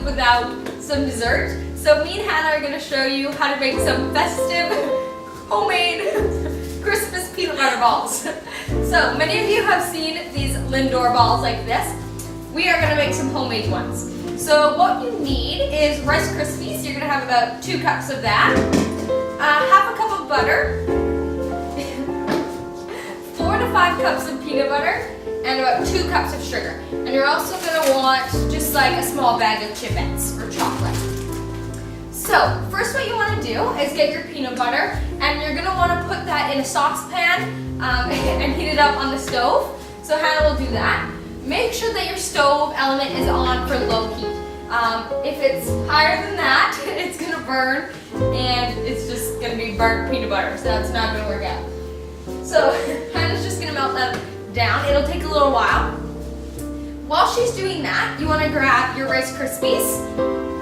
without some dessert. So me and Hannah are going to show you how to make some festive, homemade Christmas peanut butter balls. So many of you have seen these Lindor balls like this. We are going to make some homemade ones. So what you need is Rice Krispies. You're going to have about 2 cups of that. Half a cup of butter. 4 to 5 cups of peanut butter. And about 2 cups of sugar. And you're also going to want just like a small bag of Chipettes or chocolate. So first what you want to do is get your peanut butter, and you're going to want to put that in a saucepan and heat it up on the stove. So Hannah will do that. Make sure that your stove element is on for low heat. If it's higher than that, it's going to burn and it's just going to be burnt peanut butter. So that's not going to work out. So Hannah's just going to melt that down. It'll take a little while. While she's doing that, you want to grab your Rice Krispies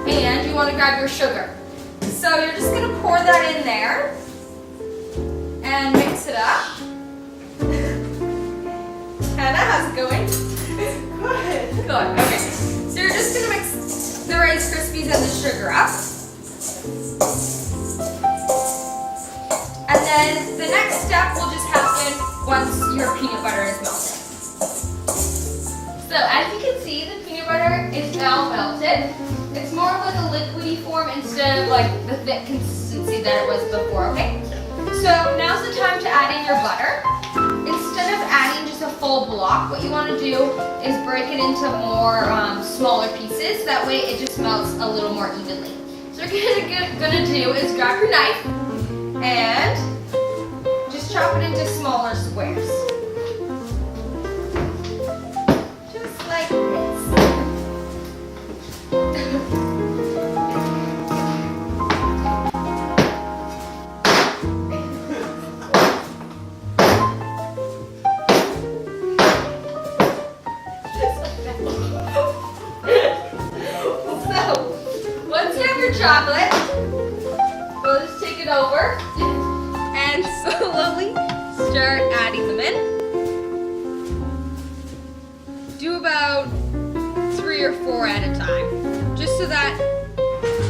and you want to grab your sugar. So you're just going to pour that in there and mix it up. Hannah, how's it going? Good. Good. Okay. So you're just going to mix the Rice Krispies and the sugar up. And then the next step will just happen once your peanut butter is melted. So as you can see, the peanut butter is now melted. It's more of like a liquidy form instead of like the thick consistency that it was before, okay? So now's the time to add in your butter. Instead of adding just a full block, what you want to do is break it into more smaller pieces. That way it just melts a little more evenly. So what you're gonna do is grab your knife and just chop it into smaller squares. Just like this. So, once you have your chocolate, we'll just take it over and slowly start adding them in. Do about 3 or 4 at a time, just so that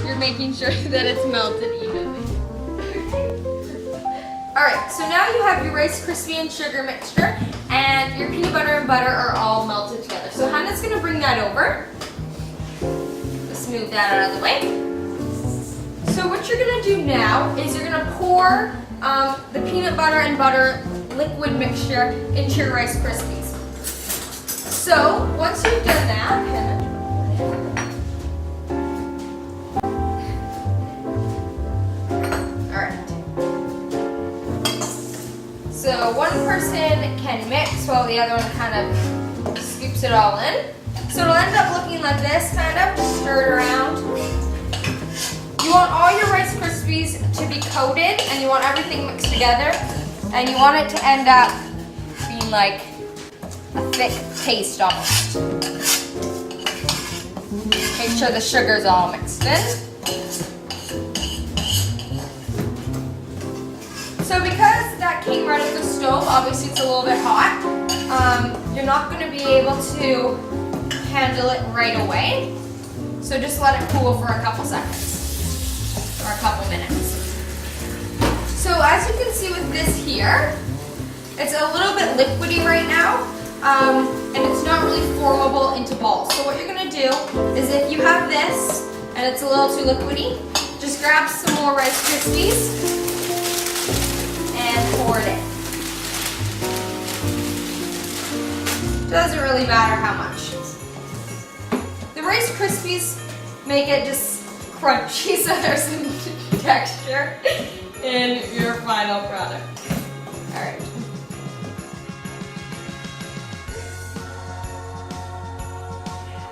you're making sure that it's melted evenly. Alright, so now you have your Rice Krispie and sugar mixture, and your peanut butter and butter are all melted together. So Hannah's going to bring that over. Let's move that out of the way. So what you're going to do now is you're going to pour the peanut butter and butter liquid mixture into your Rice Krispies. So once you've done that, alright. So one person can mix while the other one kind of scoops it all in. So it'll end up looking like this, kind of, just stir it around. You want all your Rice Krispies to be coated, and you want everything mixed together, and you want it to end up being like a thick paste almost. Make sure the sugar's all mixed in. So because that came right off the stove, obviously it's a little bit hot, you're not going to be able to handle it right away. So just let it cool for a couple seconds or a couple minutes. So as you can see with this here, it's a little bit liquidy right now, and it's not really formable into balls. So what you're going to do is, if you have this and it's a little too liquidy, just grab some more Rice Krispies and pour it in. Doesn't really matter how much. The Rice Krispies make it just crunchy, so there's some texture in your final product. Alright.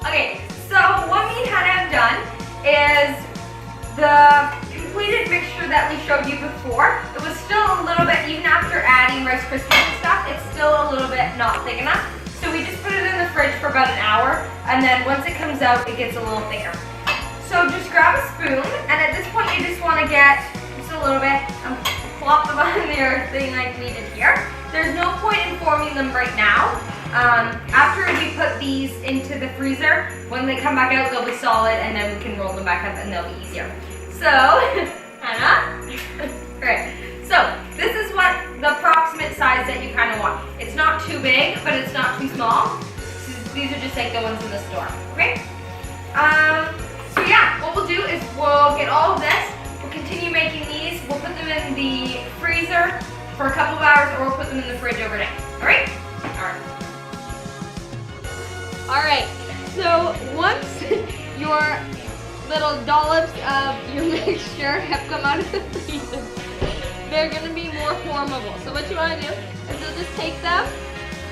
Okay, so what me and Hannah have done is the completed mixture that we showed you before. It was still a little bit, even after adding Rice Krispies and stuff, it's still a little bit not thick enough. So we just put it in the fridge for about an hour, and then once it comes out, it gets a little thicker. So just grab a spoon, and at this point you just want to get just a little bit, plop them on your thing like we did here. There's no point in forming them right now. After you put these into the freezer, when they come back out, they'll be solid, and then we can roll them back up and they'll be easier. So, Hannah? Great. So, this is what the approximate size that you kind of want. It's not too big, but it's not too small. These are just like the ones in the store, okay? So yeah, what we'll do is we'll get all of this, we'll continue making these, we'll put them in the freezer for a couple of hours, or we'll put them in the fridge overnight, all right? Alright, so once your little dollops of your mixture have come out of the freezer, they're going to be more formable. So what you want to do is you'll just take them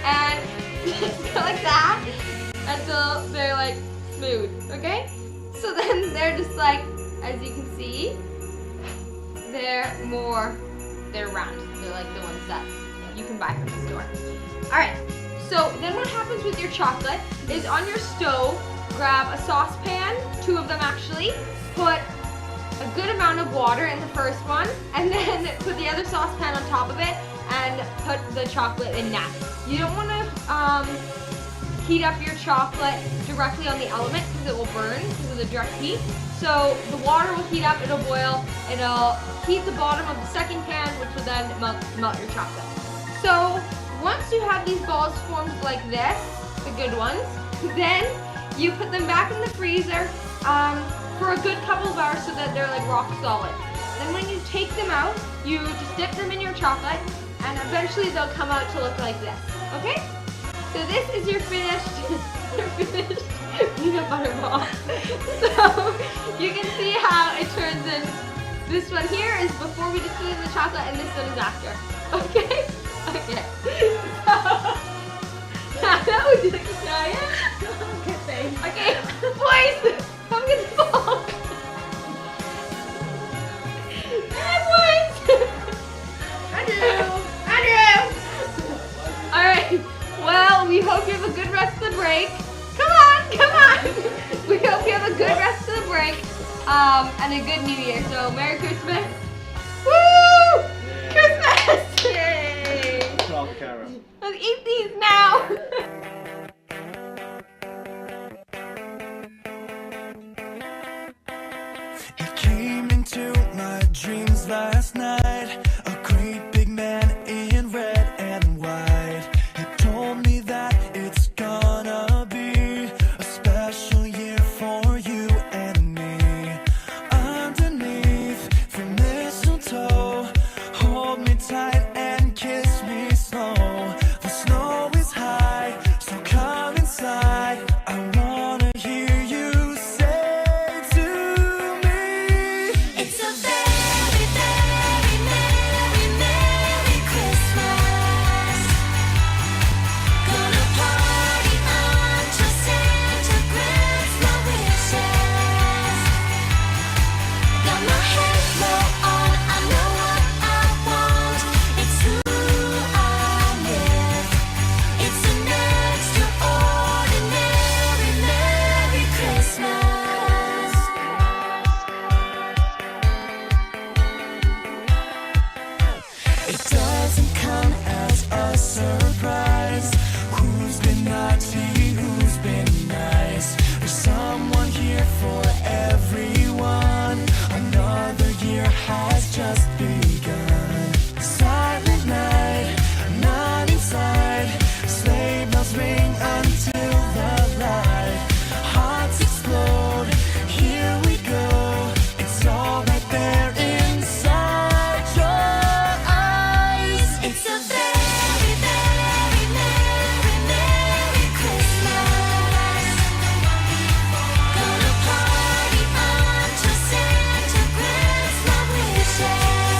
and just go like that until they're like smooth, okay? So then they're just like, as you can see, they're round. They're like the ones that you can buy from the store. Alright, so then what happens with your chocolate is on your stove, grab a saucepan, 2 of them actually, put a good amount of water in the first one, and then put the other saucepan on top of it and put the chocolate in that. You don't want to heat up your chocolate directly on the element because it will burn because of the direct heat. So the water will heat up, it'll boil, it'll heat the bottom of the second pan, which will then melt your chocolate. So once you have these balls formed like this, the good ones, then you put them back in the freezer for a good couple of hours so that they're like rock solid. Then when you take them out, you just dip them in your chocolate, and eventually they'll come out to look like this, okay? So this is your finished peanut butter ball. So you can see how it turns in. This one here is before we just put in the chocolate, and this one is after, okay? Okay. So, that would you like to try it? Okay, thanks. Okay, boys, come get the ball. Hi, boys. Andrew. All right. Well, we hope you have a good rest of the break. Come on. We hope you have a good rest of the break, and a good New Year. So, Merry Christmas. Woo! Christmas! Yay! Let's eat these now. It came into my dreams last night. A great big man in red and white. He told me that it's gonna be a special year for you and me. Underneath the mistletoe, hold me tight and kiss me slow. The snow is high, so come inside. I wanna hear you say to me, it's a very, very merry, merry Christmas. Gonna party until Santa grants my wishes. Got my halo on, I know what I want. It's who I'm with. It's an extraordinary Merry Christmas. It doesn't come as a surprise. Who's been naughty, who's been nice? There's someone here for everyone. Another year has just begun. Silent night, not inside. Sleigh bells ring until the light. Hearts explode, here we go. It's all right there inside your eyes. It's a very, very merry, merry Christmas. Gonna party until Santa grants my wishes.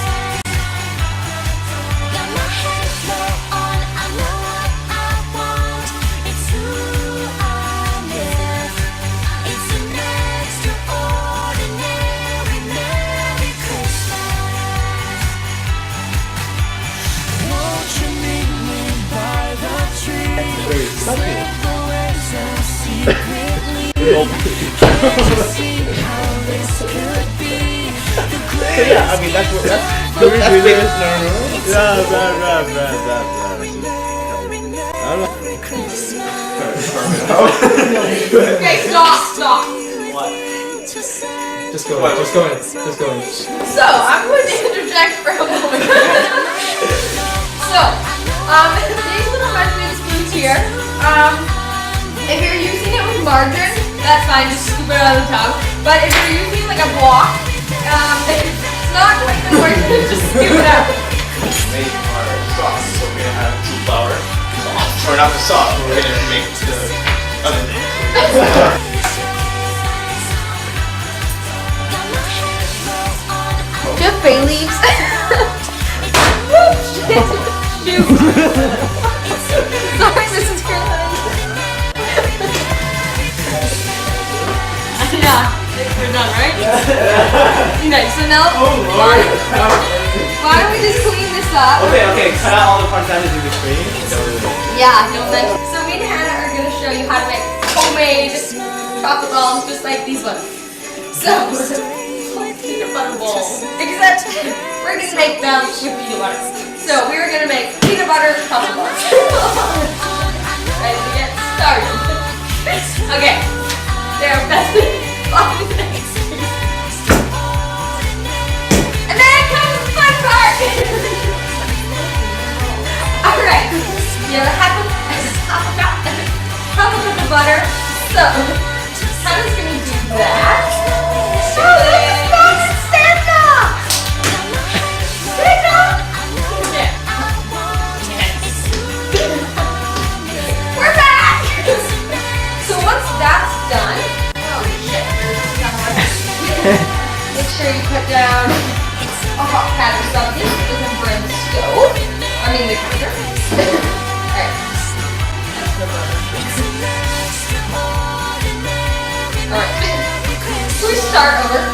Got my halo on, I know what I want. It's who I'm with. It's an extraordinary Merry Christmas. Won't you meet me by the tree? Slip away so secretly. Can't you see how this could be? The Yeah, I mean that's famous. No. greatest Merry, merry, merry. Merry, merry, Okay, stop. What? Just go in. Just go in. Just go in. So, I'm going to interject for a moment. So, these little measuring spoons here, if you're using it with margarine, that's fine, just scoop it out of the tub. But if you're using like a block, it's not quite the work, just scoop it out. Make our sauce. So we're gonna have 2 flour sauce. Or not the sauce, but we're gonna make the other thing. Do you have bay leaves? Shoot. Sorry, Mrs. Caroline. Yeah, we're done, right? Nice. So now, why don't we just clean this up? Okay, cut out all the parts that is in the cream. Yeah, no mention. So me and Hannah are going to show you how to make homemade chocolate balls just like these ones. So, peanut butter balls. Except we're going to make them with peanut butter. So we're going to make peanut butter chocolate balls. Ready to get started? Okay. They're best 5 minutes. And then comes the fun part. Alright. You have half a cup of butter. So, Hannah's going to do that. Oh, this is fun! Stand up! Stand up! Yeah. We're back! So once that's done, oh shit, make sure you put down a hot pad or something so it doesn't burn the stove. I mean the counter. Alright. That's the butter. Alright. So we start over.